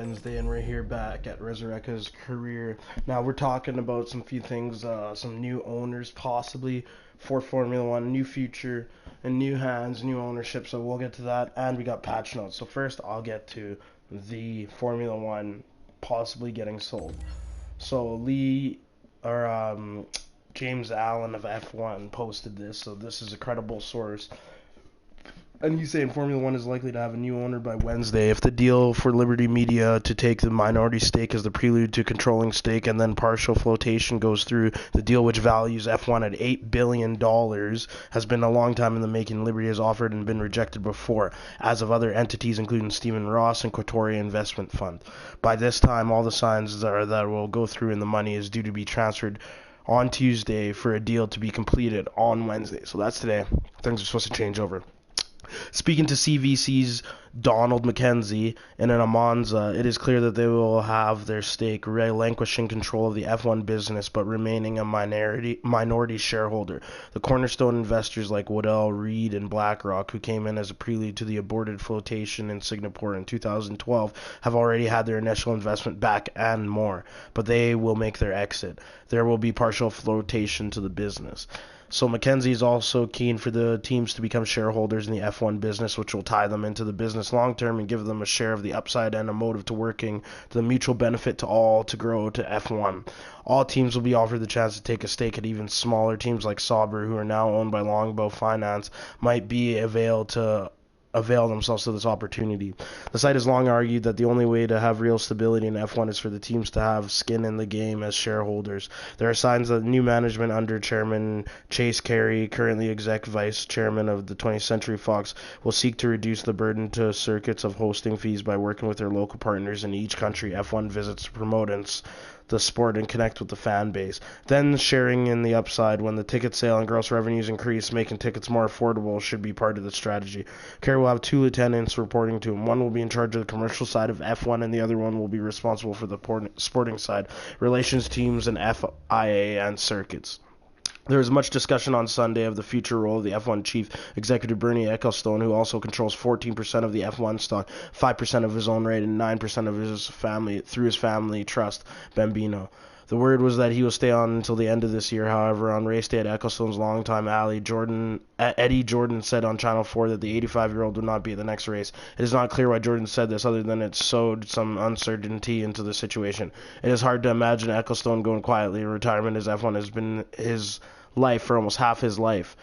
Wednesday, and we're here back at Resurrecta's career. Now we're talking about some few things, some new owners possibly for Formula One, new future, and new hands, new ownership. So we'll get to that, and we got patch notes. So first, I'll get to the Formula One possibly getting sold. So Lee or James Allen of F1 posted this. So this is a credible source. And he's saying Formula One is likely to have a new owner by Wednesday. If the deal for Liberty Media to take the minority stake as the prelude to controlling stake and then partial flotation goes through, the deal, which values F1 at $8 billion, has been a long time in the making. Liberty has offered and been rejected before, as of other entities, including Stephen Ross and Quatoria Investment Fund. By this time, all the signs are that will go through and the money is due to be transferred on Tuesday for a deal to be completed on Wednesday. So that's today. Things are supposed to change over. Speaking to CVC's Donald McKenzie in an Amanza, it is clear that they will have their stake, relinquishing control of the F1 business but remaining a minority shareholder. The cornerstone investors like Waddell, Reed, and BlackRock, who came in as a prelude to the aborted flotation in Singapore in 2012, have already had their initial investment back and more, but they will make their exit. There will be partial flotation to the business. So McKenzie is also keen for the teams to become shareholders in the F1 business, which will tie them into the business long term and give them a share of the upside and a motive to working to the mutual benefit to all to grow to F1. All teams will be offered the chance to take a stake at even smaller teams like Sauber, who are now owned by Longbow Finance, might be avail themselves to this opportunity. The site has long argued that the only way to have real stability in F1 is for the teams to have skin in the game as shareholders. There are signs that new management under Chairman Chase Carey, currently exec vice chairman of the 20th Century Fox, will seek to reduce the burden to circuits of hosting fees by working with their local partners in each country F1 visits to promote the sport and connect with the fan base. Then sharing in the upside when the ticket sale and gross revenues increase, making tickets more affordable should be part of the strategy. Kerry will have two lieutenants reporting to him. One will be in charge of the commercial side of F1 and the other one will be responsible for the sporting side, relations teams and FIA and circuits. There was much discussion on Sunday of the future role of the F1 chief executive Bernie Ecclestone, who also controls 14% of the F1 stock, 5% of his own rate, and 9% of his family through his family trust, Bambino. The word was that he will stay on until the end of this year. However, on race day at Ecclestone's longtime ally, Eddie Jordan said on Channel 4 that the 85-year-old would not be at the next race. It is not clear why Jordan said this, other than it sowed some uncertainty into the situation. It is hard to imagine Ecclestone going quietly in retirement, as F1 has been his life for almost half his life,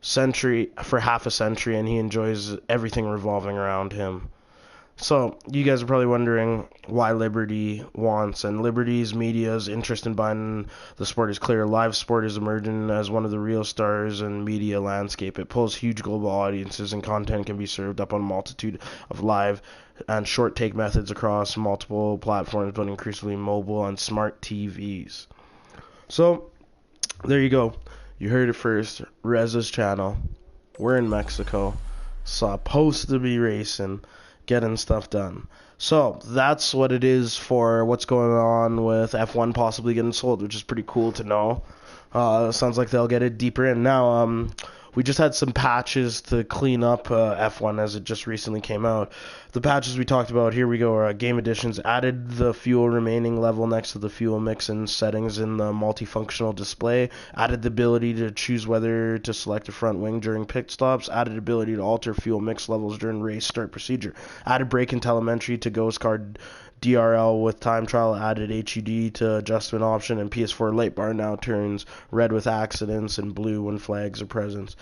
for half a century, and he enjoys everything revolving around him. So, you guys are probably wondering why Liberty wants, and Liberty's media's interest in buying the sport is clear. Live sport is emerging as one of the real stars in media landscape. It pulls huge global audiences, and content can be served up on a multitude of live and short take methods across multiple platforms, but increasingly mobile and smart TVs. So, there you go. You heard it first. Reza's channel. We're in Mexico. Supposed to be racing, getting stuff done. So that's what it is for what's going on with F1 possibly getting sold, which is pretty cool to know. Sounds like they'll get it deeper in. Now, we just had some patches to clean up F1 as it just recently came out. The patches we talked about, here we go, are game additions. Added the fuel remaining level next to the fuel mix and settings in the multifunctional display. Added the ability to choose whether to select a front wing during pit stops. Added ability to alter fuel mix levels during race start procedure. Added brake and telemetry to Ghost Card DRL with time trial. Added HUD to adjustment option, and PS4 light bar now turns red with accidents and blue when flags are present.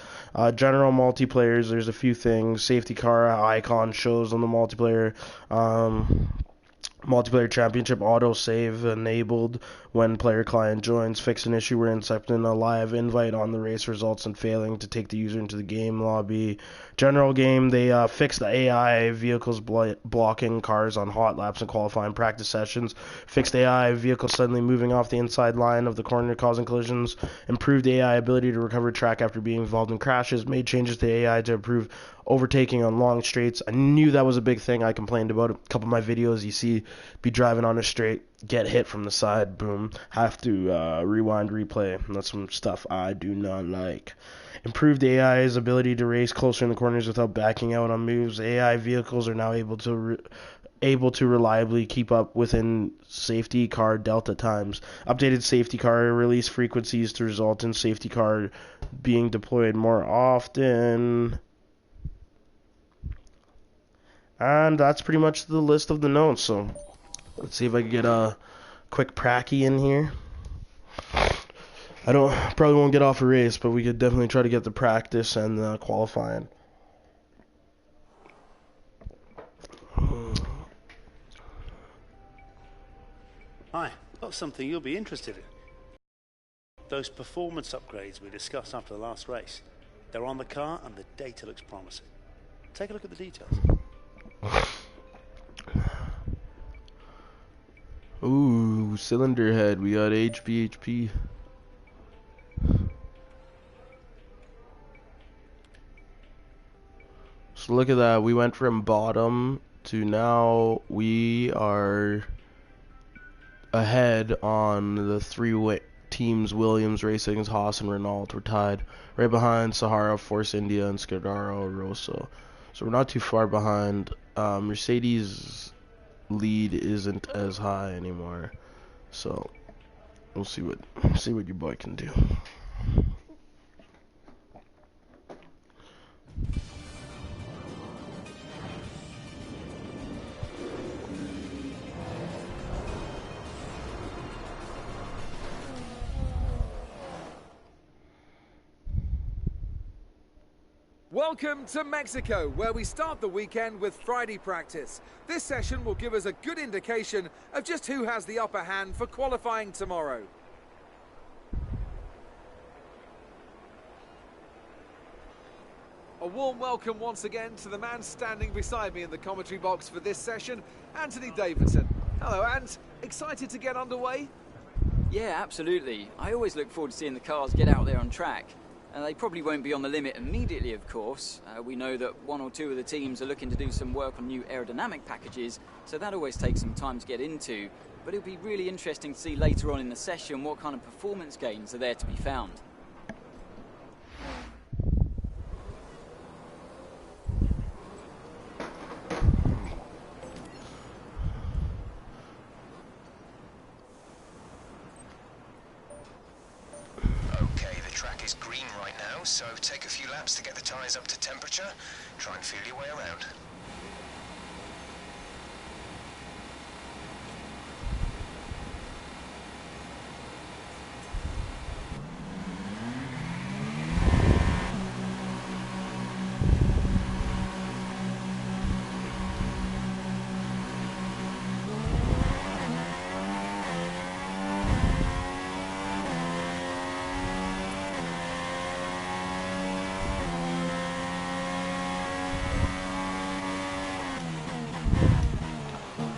General multiplayers, there's a few things. Safety car icon shows on the multiplayer. Multiplayer championship auto save enabled when player client joins. Fix an issue where accepting a live invite on the race results in failing to take the user into the game lobby. General game, they fixed the AI vehicles blocking cars on hot laps and qualifying practice sessions. Fixed AI vehicles suddenly moving off the inside line of the corner causing collisions. Improved AI ability to recover track after being involved in crashes. Made changes to AI to improve overtaking on long straights. I knew that was a big thing. I complained about it. A couple of my videos, you see, be driving on a straight, get hit from the side, boom, have to rewind, replay. That's some stuff I do not like. Improved AI's ability to race closer in the corners without backing out on moves. AI vehicles are now able to able to reliably keep up within safety car delta times. Updated safety car release frequencies to result in safety car being deployed more often. And that's pretty much the list of the notes. So let's see if I can get a quick pracky in here. I probably won't get off a race, but we could definitely try to get the practice and the qualifying. Hi, got something you'll be interested in. Those performance upgrades we discussed after the last race. They're on the car and the data looks promising. Take a look at the details. Ooh, cylinder head. We got HPHP. So look at that. We went from bottom to now we are ahead on the three teams: Williams, Racing, Haas, and Renault. We're tied right behind Sahara, Force India, and Scuderia Rosso. So we're not too far behind. Mercedes' lead isn't as high anymore. So we'll see what your boy can do. Welcome to Mexico, where we start the weekend with Friday practice. This session will give us a good indication of just who has the upper hand for qualifying tomorrow. A warm welcome once again to the man standing beside me in the commentary box for this session, Anthony Davidson. Hello, Ant. Excited to get underway? Yeah, absolutely. I always look forward to seeing the cars get out there on track. They probably won't be on the limit immediately, of course. We know that one or two of the teams are looking to do some work on new aerodynamic packages, so that always takes some time to get into. But it'll be really interesting to see later on in the session what kind of performance gains are there to be found. So take a few laps to get the tyres up to temperature. Try and feel your way around.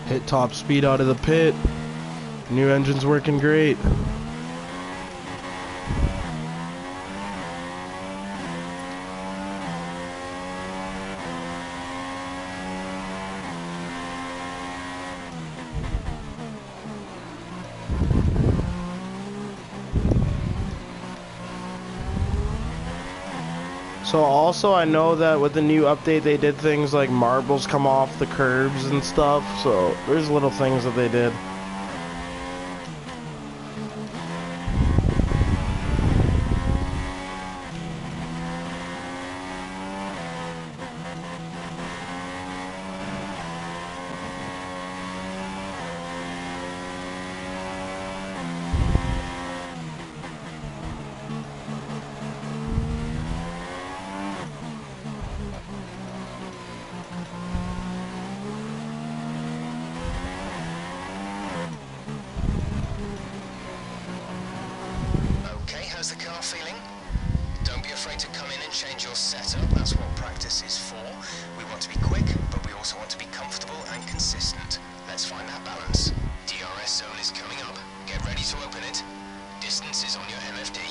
Hit top speed out of the pit. New engine's working great. So also I know that with the new update they did things like marbles come off the curbs and stuff, so there's little things that they did. How's the car feeling? Don't be afraid to come in and change your setup. That's what practice is for. We want to be quick, but we also want to be comfortable and consistent. Let's find that balance. DRS zone is coming up. Get ready to open it. Distance is on your MFD.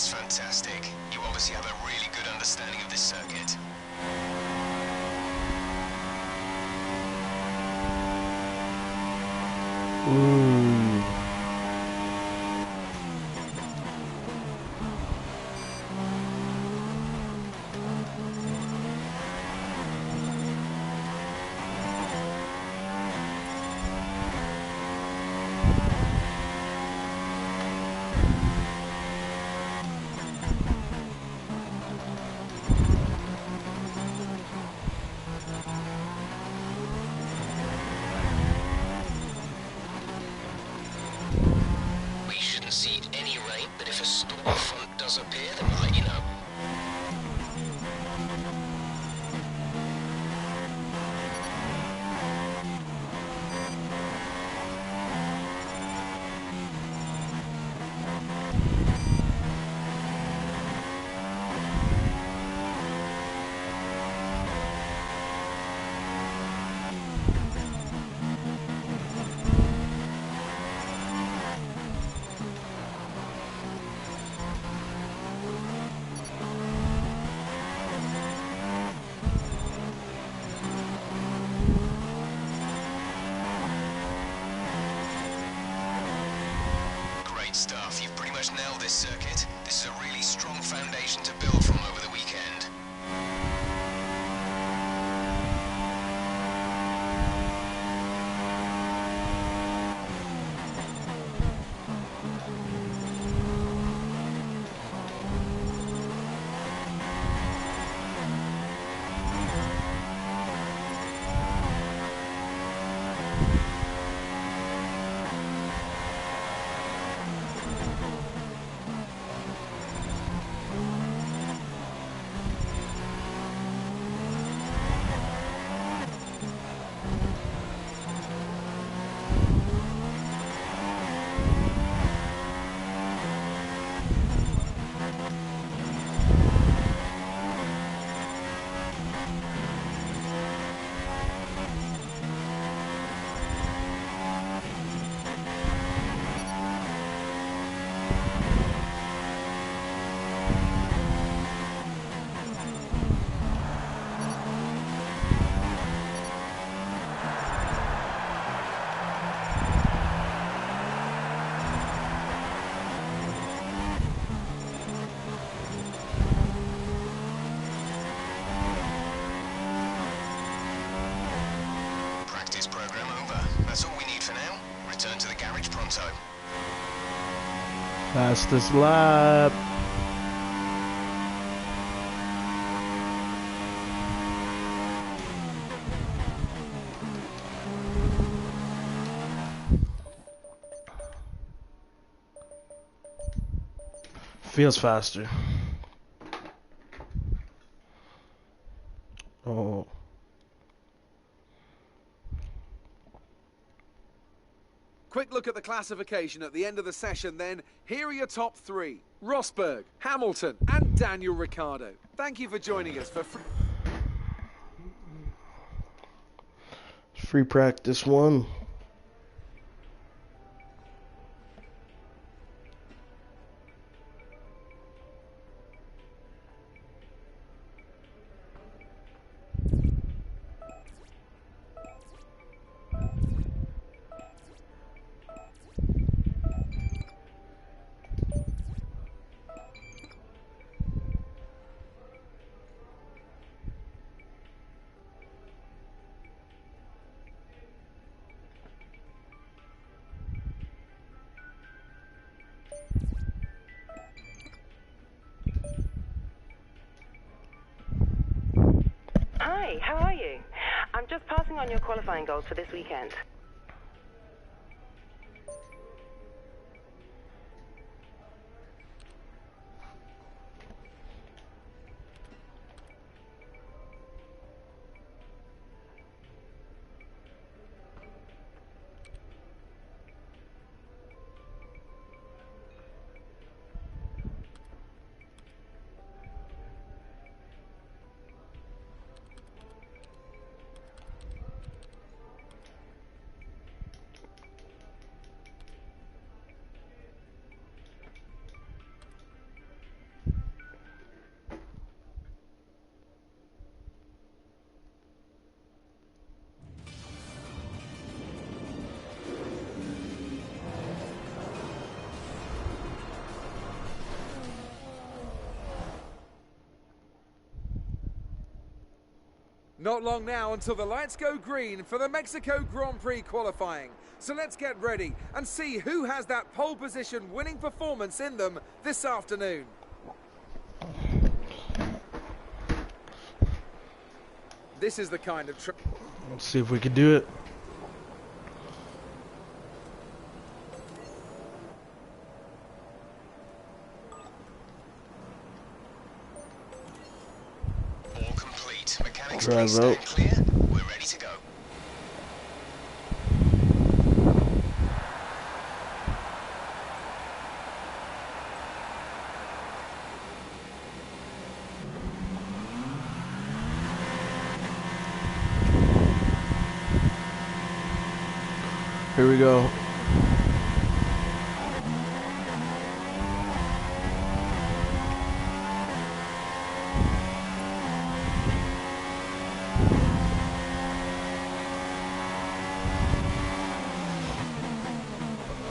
That's fantastic. You obviously have a really good understanding of this circuit. Ooh. We shouldn't see any rain, but if a storm front does appear, then I'll let you know. Great stuff. You've pretty much nailed this circuit. This is a really strong foundation to build from over the weekend. Practice program over. That's all we need for now. Return to the garage pronto. Fastest lap. Feels faster. Oh. Quick look at the classification at the end of the session then. Here are your top three. Rosberg, Hamilton and Daniel Ricciardo. Thank you for joining us for Free practice one. Hi, how are you? I'm just passing on your qualifying goals for this weekend. Not long now until the lights go green for the Mexico Grand Prix qualifying. So let's get ready and see who has that pole position winning performance in them this afternoon. This is the kind of Let's see if we could do it. All complete. Mechanics Right, please stand clear. We're ready to go. Here we go.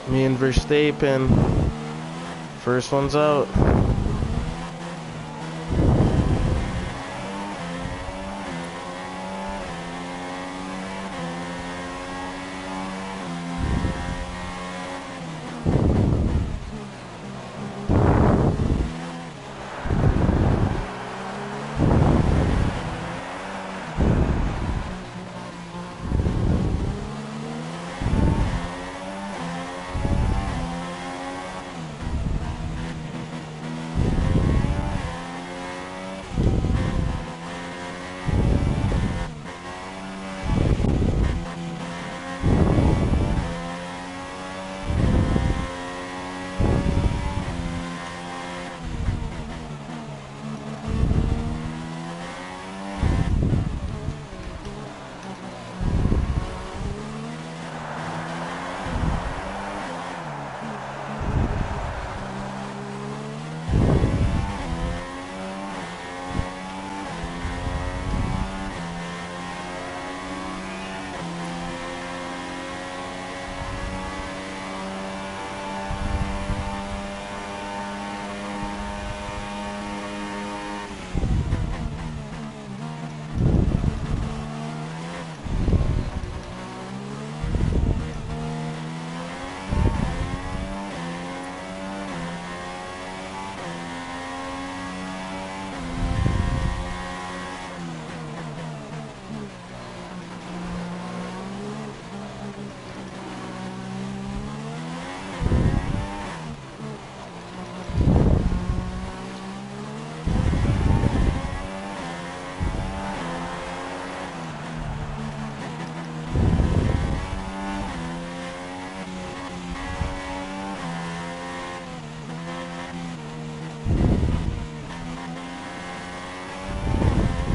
Me and Verstappen. First one's out.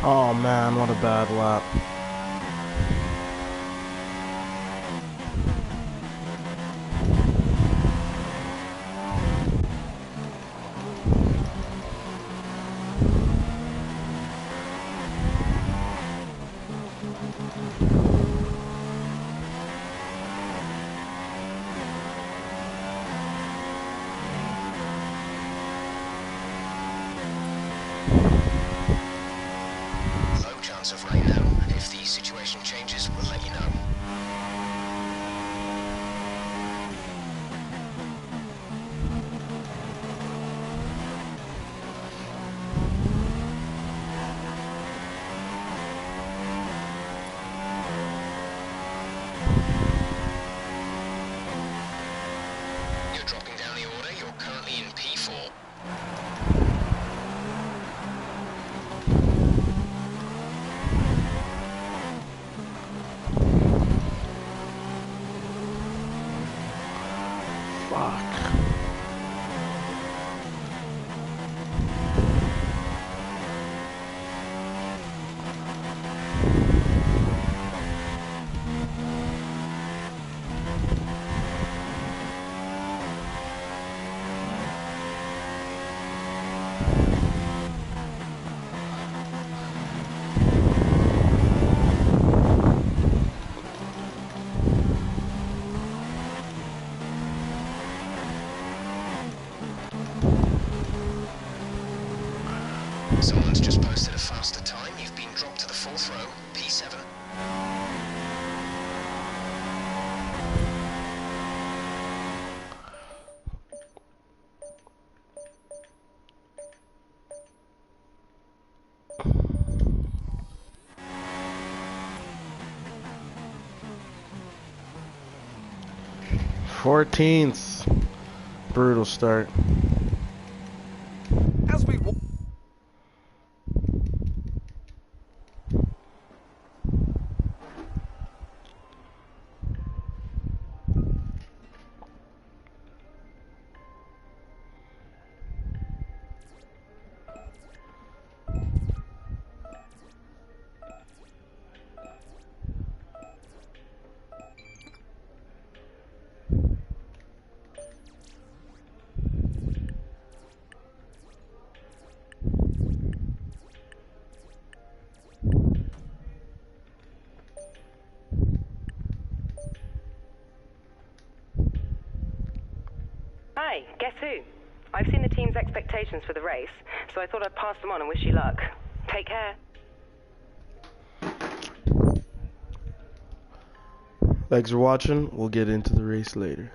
Oh man, what a bad lap. Low chance of rain now. If the situation changes, we'll let you know. You're dropping down the order. You're currently in P4. Fuck. Someone's just posted a faster time. You've been dropped to the 4th row. 14th. Brutal start. As we Hi, guess who? I've seen the team's expectations for the race, so I thought I'd pass them on and wish you luck. Take care. Thanks for watching. We'll get into the race later.